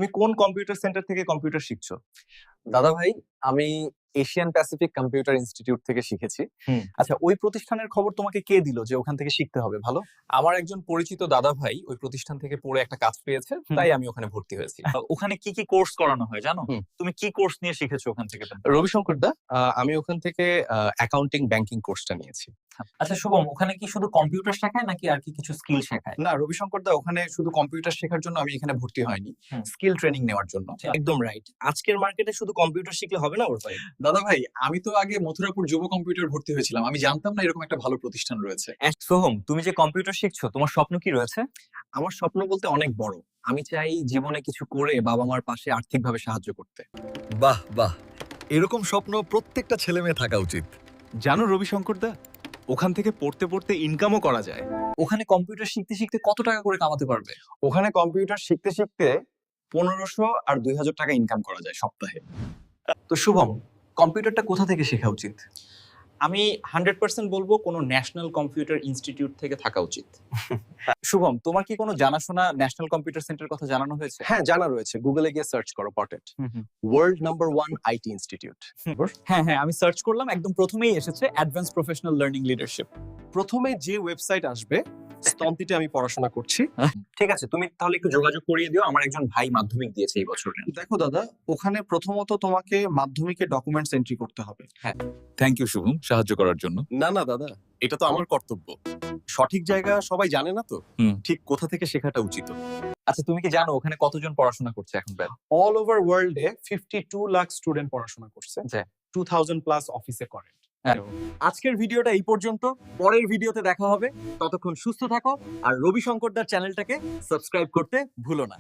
তুমি কোন computer centre থেকে কম্পিউটার শিখছো? দাদা ভাই, আমি এশিয়ান প্যাসিফিক কম্পিউটার ইনস্টিটিউট থেকে শিখেছি। আচ্ছা, ওই প্রতিষ্ঠানের খবর তোমাকে কে দিল যে ওখান থেকে শিখতে হবে? ভালো। আমার একজন পরিচিত দাদা ভাই ওই প্রতিষ্ঠান থেকে পড়ে একটা কাজ পেয়েছে, তাই আমি ওখানে ভর্তি হয়েছি। ওখানে কি কি কোর্স করানো হয় জানো? হুম। তুমি কি কোর্স নিয়ে শিখেছো ওখান থেকে? রবিশঙ্কর দা, আমি ওখান থেকে অ্যাকাউন্টিং ব্যাংকিং কোর্সটা নিয়েছি। আচ্ছা শুভম, ওখানে কি শুধু কম্পিউটার শেখায় নাকি আর কি কিছু স্কিল শেখায়? না রবিশঙ্কর দা, ওখানে শুধু কম্পিউটার শেখার জন্য আমি এখানে ভর্তি হয়নি, হুম। স্কিল ট্রেনিং নেওয়ার জন্য। একদম রাইট। আজকের মার্কেটে শুধু কম্পিউটার শিখলে হবে না ওর ভাই। দাদা ভাই, আমি তো আগে মথুরাপুর যুব কম্পিউটার ভর্তি হয়েছিলাম, আমি জানতাম না এরকম একটা ভালো প্রতিষ্ঠান রয়েছে। সোহম, তুমি যে কম্পিউটার শিখছো তোমার স্বপ্ন কি রয়েছে? আমার স্বপ্ন বলতে অনেক বড়। আমি চাই জীবনে কিছু করে বাবা মার পাশে আর্থিকভাবে সাহায্য করতে। বাহ বাহ, এরকম স্বপ্ন প্রত্যেকটা ছেলে মেয়ে থাকা উচিত। জানো রবিশঙ্কর দা, ওখান থেকে পড়তে পড়তে ইনকামও করা যায়। ওখানে কম্পিউটার শিখতে শিখতে কত টাকা করে কামাতে পারবে? ওখানে কম্পিউটার শিখতে শিখতে 1500 আর 2000 টাকা ইনকাম করা যায় সপ্তাহে। তো শুভম, কম্পিউটারটা কোথা থেকে শেখা উচিত? আমি 100% বলবো কোনো ন্যাশনাল কম্পিউটার ইনস্টিটিউট থেকে থাকা উচিত। শুভম, তোমার কি কোনো জানাশোনা ন্যাশনাল কম্পিউটার সেন্টার কথা জানানো হয়েছে? হ্যাঁ, জানা রয়েছে, গুগলে গিয়ে সার্চ করো potato, world number 1 IT institute. হ্যাঁ হ্যাঁ, আমি সার্চ করলাম, একদম প্রথমেই এসেছে অ্যাডভান্স প্রফেশনাল লার্নিং লিডারশিপ। প্রথমে যে ওয়েবসাইট আসবে স্তম্ভিতে আমি পড়াশোনা করছি। ঠিক আছে, তুমি তাহলে একটু যোগাযোগ করিয়ে দিও, আমার একজন ভাই মাধ্যমিক দিয়েছে এই বছর। দেখো দাদা, ওখানে প্রথমত তোমাকে মাধ্যমিকের ডকুমেন্টস এন্ট্রি করতে হবে। থ্যাংক ইউ শুভম, সাহায্য করার জন্য। না না দাদা, এটা তো আমার কর্তব্য। সঠিক জায়গা সবাই জানে না তো, ঠিক কোথা থেকে শেখাটা উচিত। আচ্ছা, তুমি কি জানো ওখানে কতজন পড়াশোনা করছে এখন প্রায়? অল ওভার ওয়ার্ল্ডে 52 লাখ স্টুডেন্ট পড়াশোনা করছে, আচ্ছা। 2000 প্লাস অফিসে করে। আজকের ভিডিওটা এই পর্যন্ত, পরের ভিডিওতে দেখা হবে। ততক্ষণ সুস্থ থাকো আর রবিশঙ্করদার চ্যানেলটাকে সাবস্ক্রাইব করতে ভুলো না।